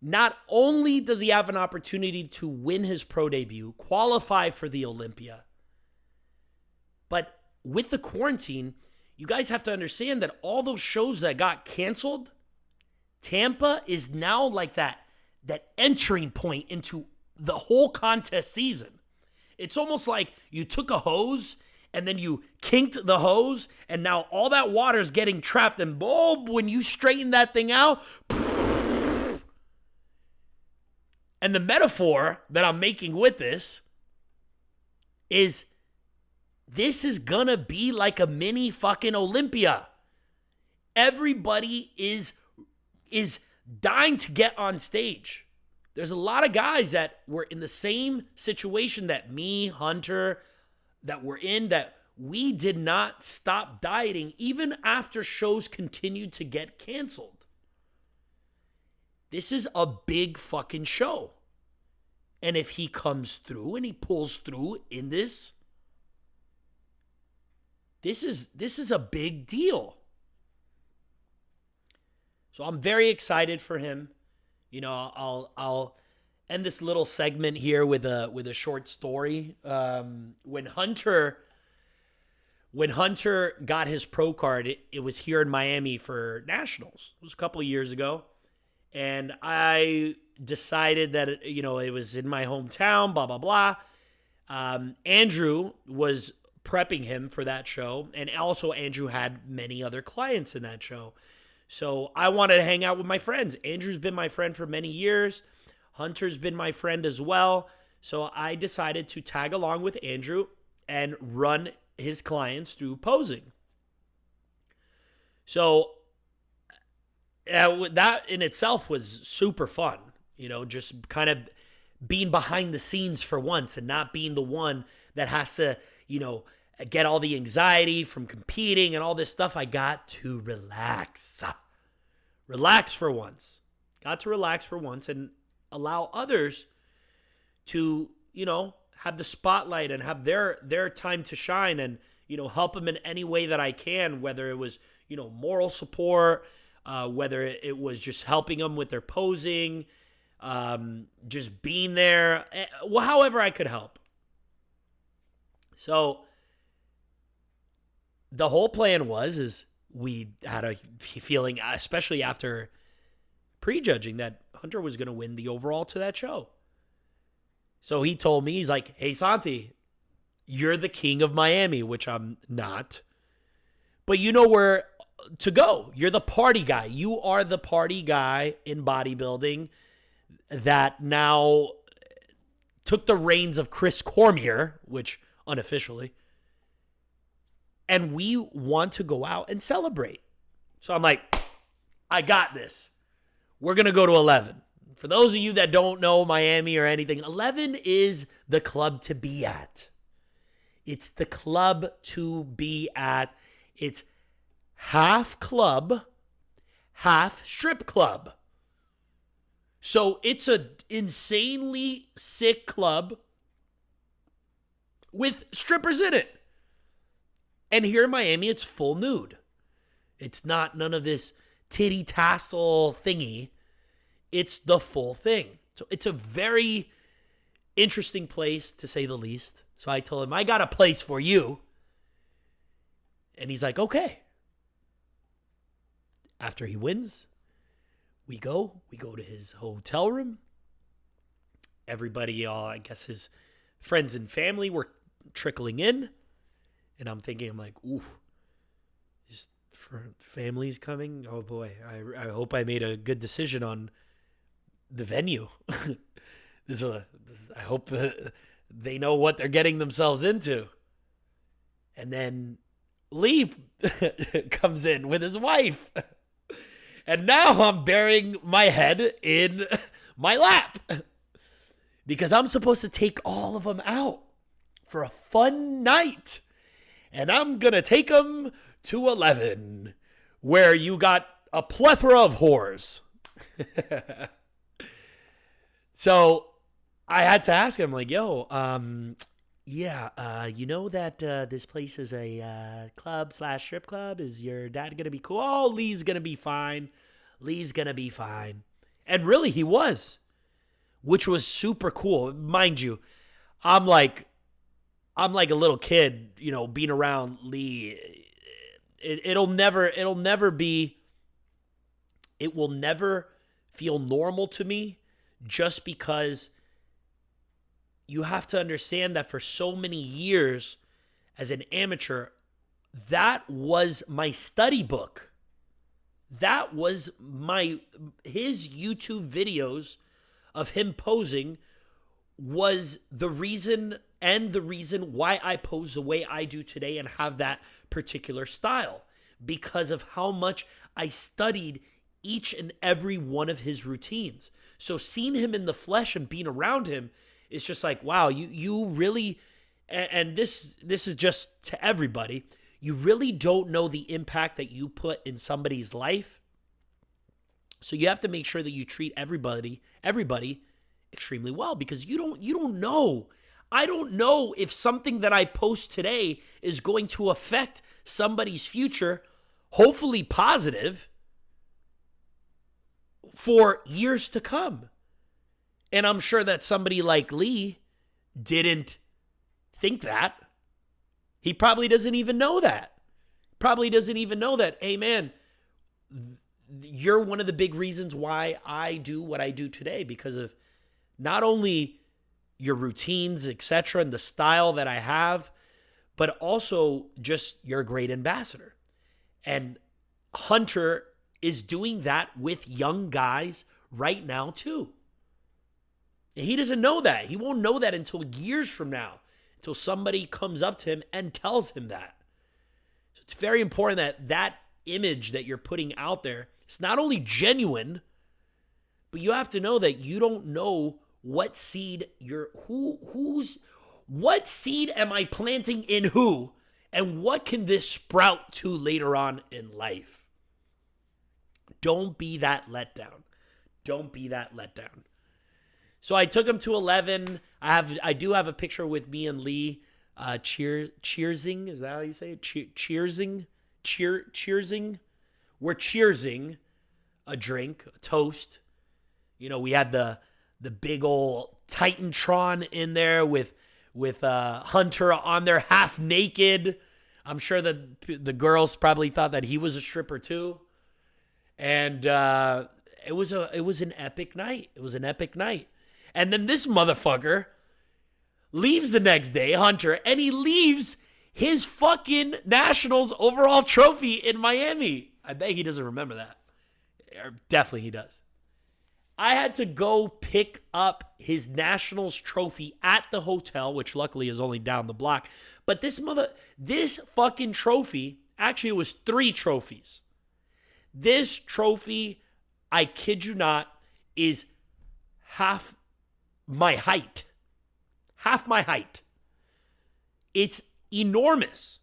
Not only does he have an opportunity to win his pro debut, qualify for the Olympia, but with the quarantine, you guys have to understand that all those shows that got canceled, Tampa is now like that entering point into the whole contest season. It's almost like you took a hose and then you kinked the hose, and now all that water's getting trapped, and when you straighten that thing out, and the metaphor that I'm making with this is gonna be like a mini fucking Olympia. Everybody is dying to get on stage. There's a lot of guys that were in the same situation that me, Hunter, that were in, that we did not stop dieting even after shows continued to get canceled. This is a big fucking show. And if he comes through and he pulls through in this is a big deal. So I'm very excited for him. You know, I'll end this little segment here with a short story. When Hunter got his pro card, it was here in Miami for Nationals. It was a couple of years ago. And I decided that, it was in my hometown, blah, blah, blah. Andrew was prepping him for that show. And also Andrew had many other clients in that show. So I wanted to hang out with my friends. Andrew's been my friend for many years. Hunter's been my friend as well. So I decided to tag along with Andrew and run his clients through posing. So that in itself was super fun. Just kind of being behind the scenes for once and not being the one that has to, get all the anxiety from competing and all this stuff. I got to relax. Relax for once. Got to relax for once and allow others to, have the spotlight and have their time to shine and, help them in any way that I can, whether it was, moral support, whether it was just helping them with their posing, just being there, however I could help. So the whole plan is we had a feeling, especially after prejudging, that Hunter was going to win the overall to that show. So he told me, he's like, hey, Santi, you're the king of Miami, which I'm not. But you know where to go. You're the party guy. You are the party guy in bodybuilding that now took the reins of Chris Cormier, which unofficially, and we want to go out and celebrate. So I'm like, I got this. We're going to go to 11. For those of you that don't know Miami or anything, 11 is the club to be at. It's the club to be at. It's half club, half strip club. So it's an insanely sick club with strippers in it. And here in Miami, it's full nude. It's not none of this titty tassel thingy. It's the full thing. So it's a very interesting place, to say the least. So I told him, I got a place for you. And he's like, okay. After he wins, we go to his hotel room. Everybody, I guess his friends and family were trickling in. And I'm thinking, I'm like, ooh, just for families coming. Oh boy, I hope I made a good decision on the venue. I hope they know what they're getting themselves into. And then Lee comes in with his wife. And now I'm burying my head in my lap because I'm supposed to take all of them out for a fun night. And I'm going to take them to 11, where you got a plethora of whores. So I had to ask him, like, yo, you know that this place is a club/strip club? Is your dad going to be cool? Oh, Lee's going to be fine. Lee's going to be fine. And really, he was, which was super cool. Mind you, I'm like a little kid, being around Lee. It will never feel normal to me, just because you have to understand that for so many years as an amateur, that was my study book. That was his YouTube videos of him posing was the reason why I pose the way I do today and have that particular style, because of how much I studied each and every one of his routines. So seeing him in the flesh and being around him is just like, wow, you really, and this is just to everybody, you really don't know the impact that you put in somebody's life. So you have to make sure that you treat everybody extremely well, because you don't know. I don't know if something that I post today is going to affect somebody's future, hopefully positive, for years to come. And I'm sure that somebody like Lee didn't think that. He probably doesn't even know that. Hey, man, you're one of the big reasons why I do what I do today, because of not only your routines, etc., and the style that I have, but also just you're a great ambassador. And Hunter is doing that with young guys right now too. And he doesn't know that. He won't know that until years from now, until somebody comes up to him and tells him that. So it's very important that that image that you're putting out there, it's not only genuine, but you have to know that you don't know what seed what seed am I planting in who, and what can this sprout to later on in life. Don't be that letdown. Don't be that letdown. So I took him to 11. I do have a picture with me and Lee cheersing. Is that how you say it? Cheersing. We're cheersing a drink, a toast. You know, we had the big old Titantron in there with Hunter on there half naked. I'm sure that the girls probably thought that he was a stripper too. And it was an epic night. It was an epic night. And then this motherfucker leaves the next day, Hunter, and he leaves his fucking Nationals overall trophy in Miami. I bet he doesn't remember that. Or definitely he does. I had to go pick up his Nationals trophy at the hotel, which luckily is only down the block. But this fucking trophy, actually it was 3 trophies. This trophy, I kid you not, is half my height. Half my height. It's enormous.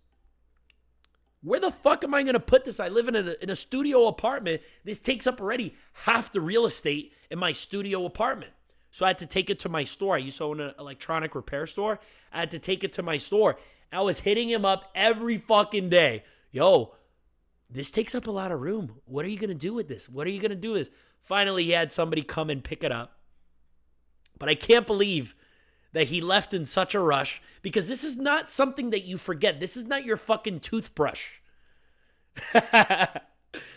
Where the fuck am I going to put this? I live in a studio apartment. This takes up already half the real estate in my studio apartment. So I had to take it to my store. I used to own an electronic repair store. I had to take it to my store. I was hitting him up every fucking day. Yo, this takes up a lot of room. What are you going to do with this? What are you going to do with this? Finally, he had somebody come and pick it up. But I can't believe that he left in such a rush, because this is not something that you forget. This is not your fucking toothbrush.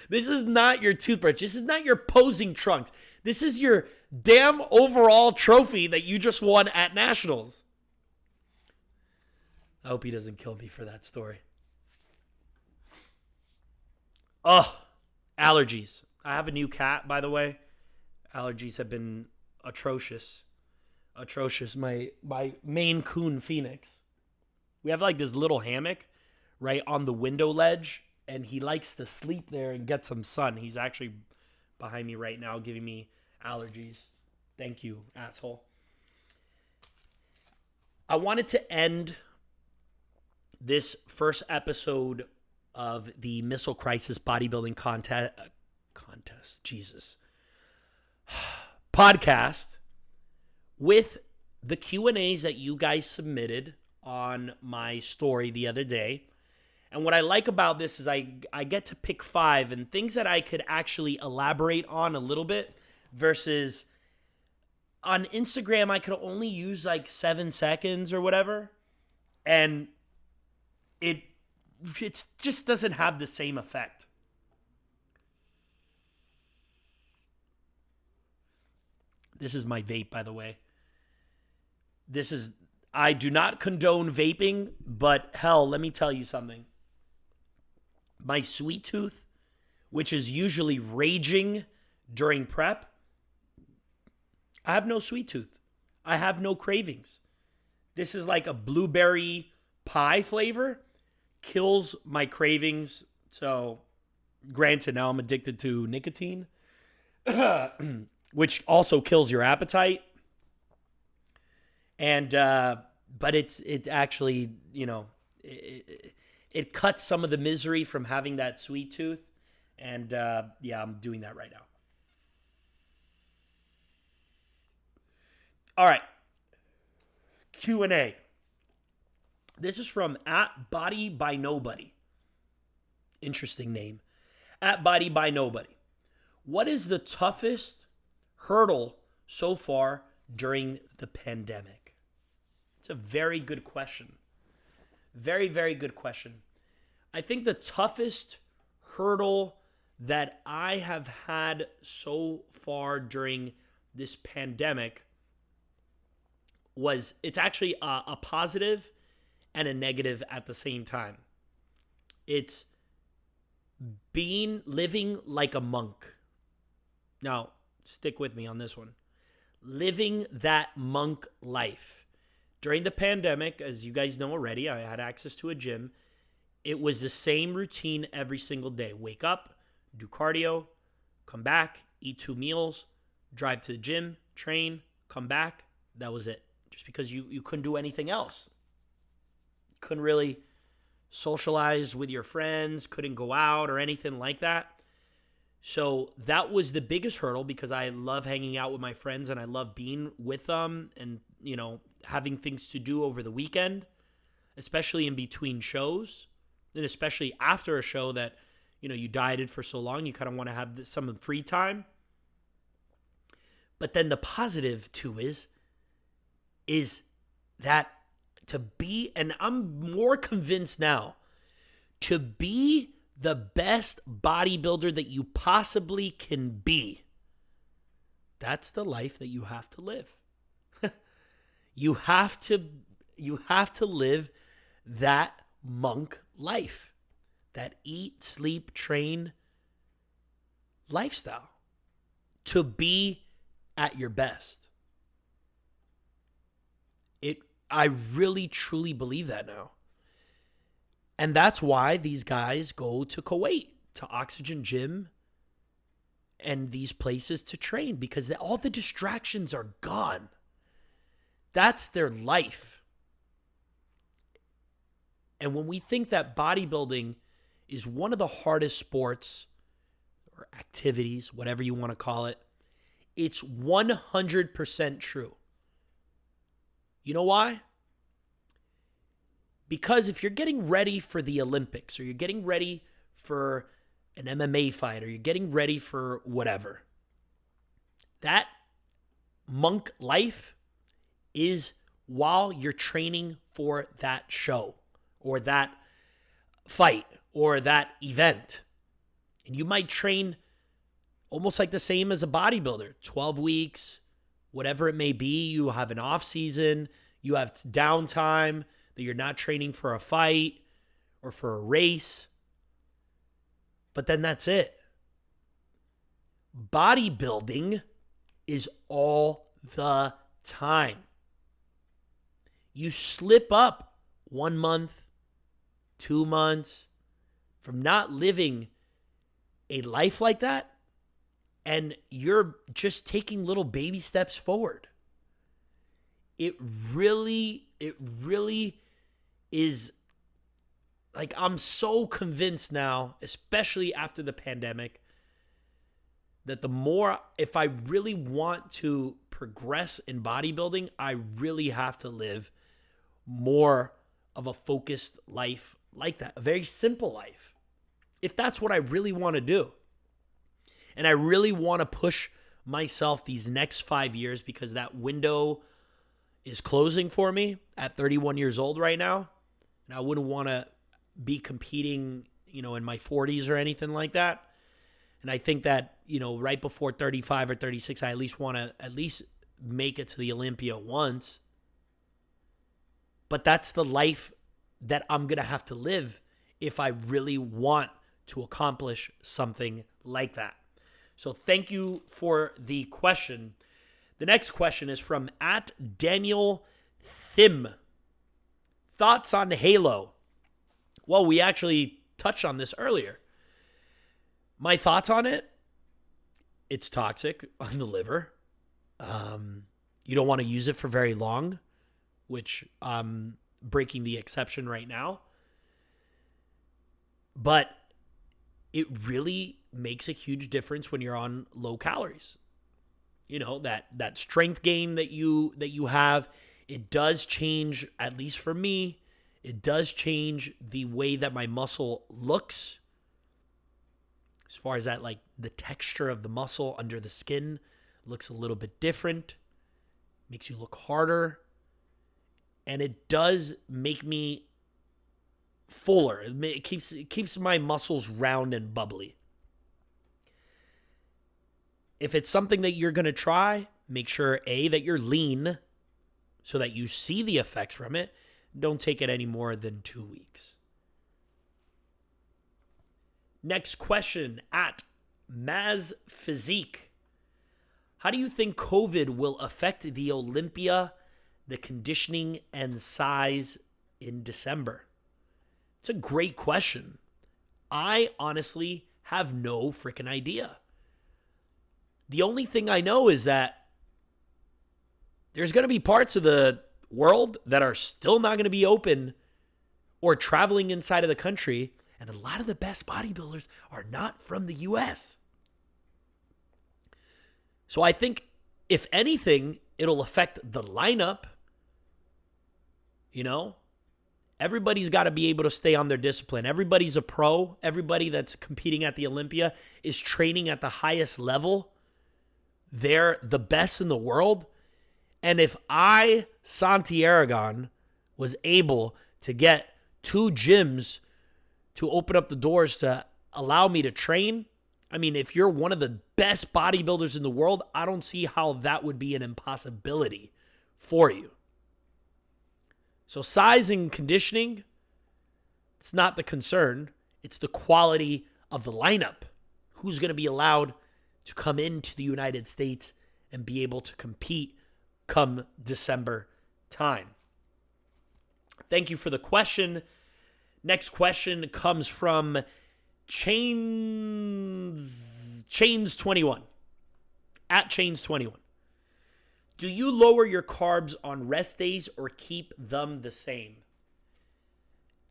This is not your toothbrush. This is not your posing trunks. This is your damn overall trophy that you just won at Nationals. I hope he doesn't kill me for that story. Oh, allergies. I have a new cat, by the way. Allergies have been atrocious. My Maine Coon Phoenix. We have like this little hammock right on the window ledge, and he likes to sleep there and get some sun. He's actually behind me right now giving me allergies. Thank you, asshole. I wanted to end this first episode of the Missile Crisis Bodybuilding podcast with the Q&As that you guys submitted on my story the other day. And what I like about this is I get to pick 5 and things that I could actually elaborate on a little bit, versus on Instagram I could only use like 7 seconds or whatever, and it just doesn't have the same effect. This is my vape, by the way. I do not condone vaping, but hell, let me tell you something. My sweet tooth, which is usually raging during prep, I have no sweet tooth. I have no cravings. This is like a blueberry pie flavor. Kills my cravings. So, granted, now I'm addicted to nicotine, which also kills your appetite. And, but it actually, you know, it cuts some of the misery from having that sweet tooth. And, yeah, I'm doing that right now. All right. Q&A. This is from @BodyByNobody. Interesting name. @BodyByNobody. What is the toughest hurdle so far during the pandemic? It's a very good question. Very, very good question. I think the toughest hurdle that I have had so far during this pandemic it's actually a positive and a negative at the same time. It's living like a monk. Now, stick with me on this one. Living that monk life. During the pandemic, as you guys know already, I had access to a gym. It was the same routine every single day. Wake up, do cardio, come back, eat 2 meals, drive to the gym, train, come back. That was it. Just because you couldn't do anything else. Couldn't really socialize with your friends, couldn't go out or anything like that. So that was the biggest hurdle because I love hanging out with my friends and I love being with them and, having things to do over the weekend, especially in between shows and especially after a show that, you dieted for so long, you kind of want to have some free time. But then the positive too is that to be, and I'm more convinced now, to be the best bodybuilder that you possibly can be, that's the life that you have to live. You have to live that monk life, that eat, sleep, train lifestyle to be at your best. I really, truly believe that now. And that's why these guys go to Kuwait, to Oxygen Gym, and these places to train because all the distractions are gone. That's their life. And when we think that bodybuilding is one of the hardest sports or activities, whatever you want to call it, it's 100% true. You know why? Because if you're getting ready for the Olympics or you're getting ready for an MMA fight or you're getting ready for whatever, that monk life is while you're training for that show or that fight or that event. And you might train almost like the same as a bodybuilder, 12 weeks, whatever it may be. You have an off season, you have downtime that you're not training for a fight or for a race. But then that's it. Bodybuilding is all the time. You slip up 1 month, 2 months from not living a life like that, and you're just taking little baby steps forward. It really is like, I'm so convinced now, especially after the pandemic, that the more, if I really want to progress in bodybuilding, I really have to live more of a focused life like that, a very simple life. If that's what I really want to do. And I really want to push myself these next 5 years because that window is closing for me at 31 years old right now. And I wouldn't want to be competing, in my 40s or anything like that. And I think that, right before 35 or 36, I at least want to make it to the Olympia once. But that's the life that I'm going to have to live if I really want to accomplish something like that. So thank you for the question. The next question is from @Daniel Thim. Thoughts on Halo? Well, we actually touched on this earlier. My thoughts on it? It's toxic on the liver. You don't want to use it for very long, which I'm breaking the exception right now. But it really makes a huge difference when you're on low calories. That strength gain that you have, it does change, at least for me, it does change the way that my muscle looks. As far as that, like the texture of the muscle under the skin looks a little bit different, makes you look harder, and it does make me fuller. It keeps my muscles round and bubbly. If it's something that you're going to try, make sure, A, that you're lean so that you see the effects from it. Don't take it any more than 2 weeks. Next question at Maz Physique. How do you think COVID will affect the Olympia, the conditioning, and size in December? It's a great question. I honestly have no freaking idea. The only thing I know is that there's going to be parts of the world that are still not going to be open or traveling inside of the country. And a lot of the best bodybuilders are not from the US. So I think, if anything, it'll affect the lineup. You know, everybody's got to be able to stay on their discipline. Everybody's a pro. Everybody that's competing at the Olympia is training at the highest level. They're the best in the world. And if I, Santi Aragon, was able to get 2 gyms to open up the doors to allow me to train, I mean, if you're one of the best bodybuilders in the world, I don't see how that would be an impossibility for you. So size and conditioning, it's not the concern. It's the quality of the lineup. Who's going to be allowed to come into the United States and be able to compete come December time? Thank you for the question. Next question comes from Chains21. At Chains21. Do you lower your carbs on rest days or keep them the same?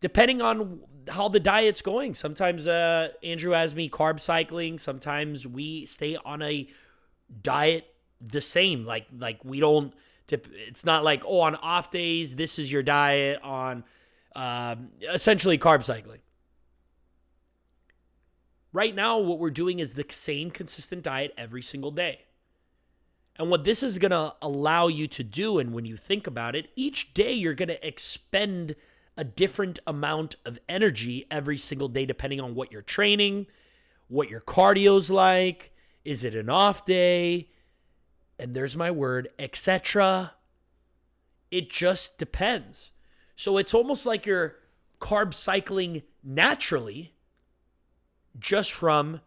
Depending on how the diet's going. Sometimes Andrew has me carb cycling. Sometimes we stay on a diet the same. Like we don't, it's not like, oh, on off days, this is your diet on essentially carb cycling. Right now, what we're doing is the same consistent diet every single day. And what this is going to allow you to do, and when you think about it, each day you're going to expend a different amount of energy every single day, depending on what you're training, what your cardio's like, is it an off day, and there's my word, etc. It just depends. So it's almost like you're carb cycling naturally, just from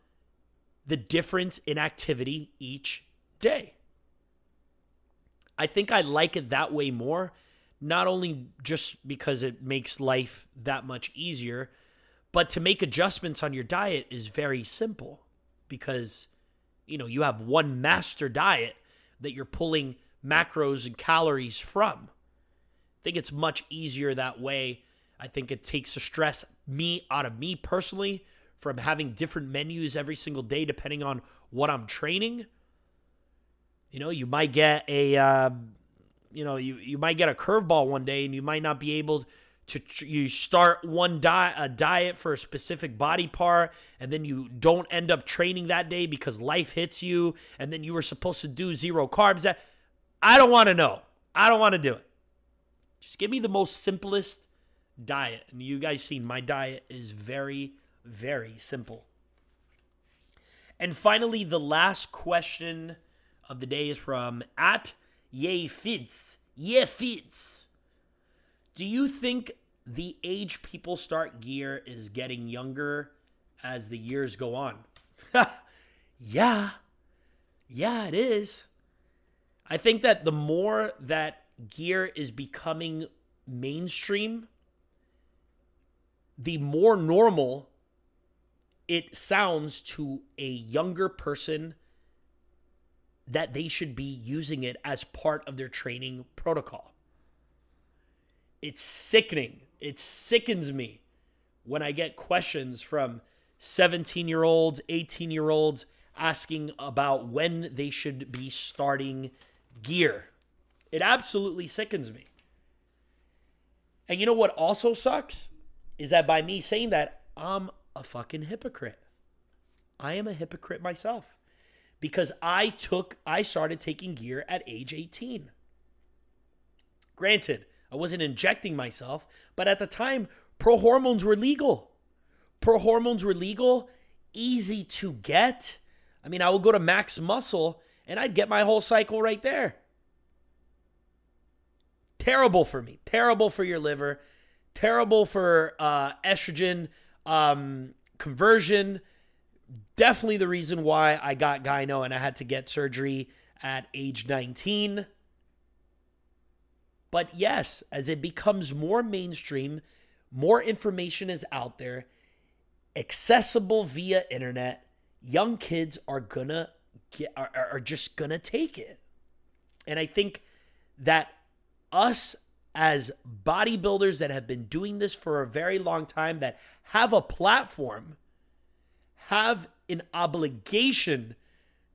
the difference in activity each day. I think I like it that way more, not only just because it makes life that much easier, but to make adjustments on your diet is very simple because, you know, you have one master diet that you're pulling macros and calories from. I think it's much easier that way. I think it takes the stress out of me personally from having different menus every single day depending on what I'm training. You know, you might get a, you might get a curveball one day, and you might not be able to. You start a diet for a specific body part, and then you don't end up training that day because life hits you, and then you were supposed to do 0 carbs. I don't want to know. I don't want to do it. Just give me the most simplest diet, and you guys seen my diet is very, very simple. And finally, the last question of the day is from at Fitz. Do you think the age people start gear is getting younger as the years go on? Yeah, it is. I think that the more that gear is becoming mainstream, the more normal it sounds to a younger person that they should be using it as part of their training protocol. It's sickening. It sickens me when I get questions from 17-year-olds, 18-year-olds asking about when they should be starting gear. It absolutely sickens me. And you know what also sucks? Is that by me saying that, I'm a fucking hypocrite. I am a hypocrite myself. Because I started taking gear at age 18. Granted, I wasn't injecting myself, but at the time, pro hormones were legal. Pro hormones were legal, easy to get. I mean, I would go to Max Muscle and I'd get my whole cycle right there. Terrible for me. Terrible for your liver. Terrible for estrogen conversion. Definitely the reason why I got gyno and I had to get surgery at age 19. But yes, as it becomes more mainstream, more information is out there, accessible via internet, young kids are just gonna take it. And I think that us as bodybuilders that have been doing this for a very long time, that have a platform, have an obligation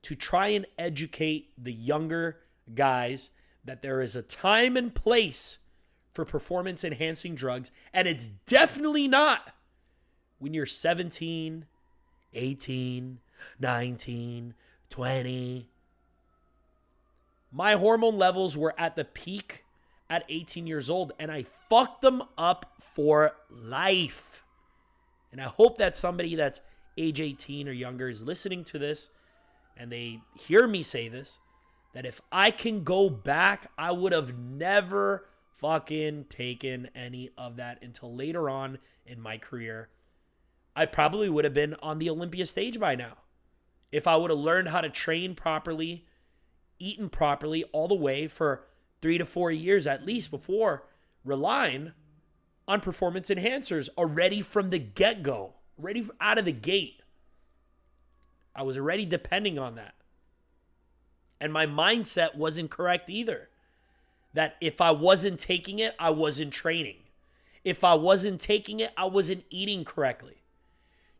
to try and educate the younger guys that there is a time and place for performance enhancing drugs. And it's definitely not when you're 17, 18, 19, 20. My hormone levels were at the peak at 18 years old, and I fucked them up for life. And I hope that somebody that's age 18 or younger is listening to this and they hear me say this, that if I can go back, I would have never fucking taken any of that until later on in my career. I probably would have been on the Olympia stage by now. If I would have learned how to train properly, eaten properly all the way for 3 to 4 years at least before relying on performance enhancers already from the get-go, already out of the gate. I was already depending on that. And my mindset wasn't correct either. That if I wasn't taking it, I wasn't training. If I wasn't taking it, I wasn't eating correctly.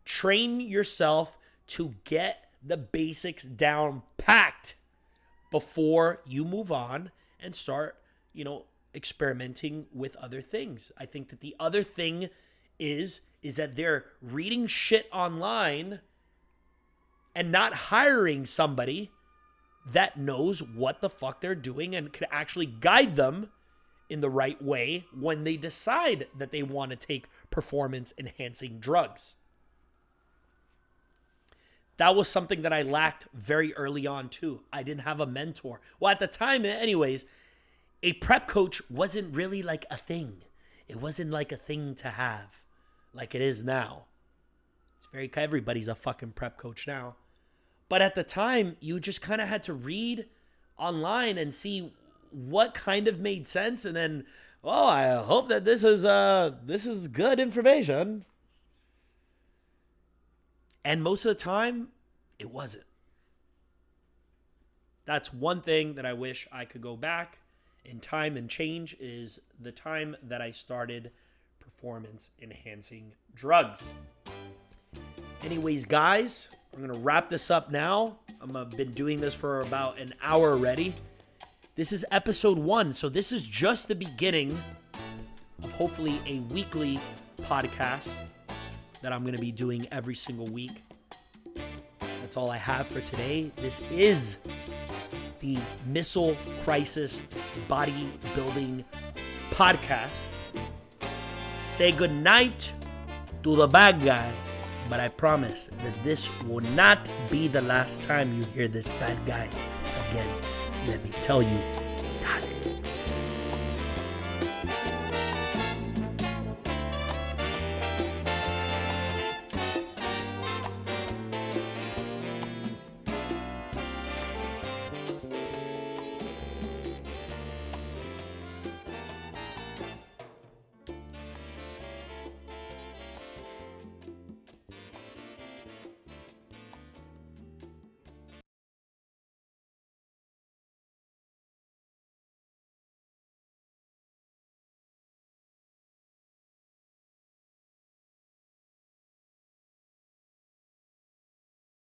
Train yourself to get the basics down packed before you move on and start, experimenting with other things. I think that the other thing is that they're reading shit online and not hiring somebody that knows what the fuck they're doing and can actually guide them in the right way when they decide that they want to take performance enhancing drugs. That was something that I lacked very early on too. I didn't have a mentor. Well, at the time anyways, a prep coach wasn't really like a thing. It wasn't like a thing to have like it is now. Everybody's a fucking prep coach now. But at the time, you just kind of had to read online and see what kind of made sense. And then, I hope that this is good information. And most of the time, it wasn't. That's one thing that I wish I could go back in time and change, is the time that I started performance enhancing drugs. Anyways, guys, I'm going to wrap this up now. I've been doing this for about an hour already. This is episode 1, so this is just the beginning of hopefully a weekly podcast that I'm going to be doing every single week. That's all I have for today. This is the Missile Crisis Bodybuilding Podcast. Say goodnight to the bad guy. But I promise that this will not be the last time you hear this bad guy again. Let me tell you, Daddy.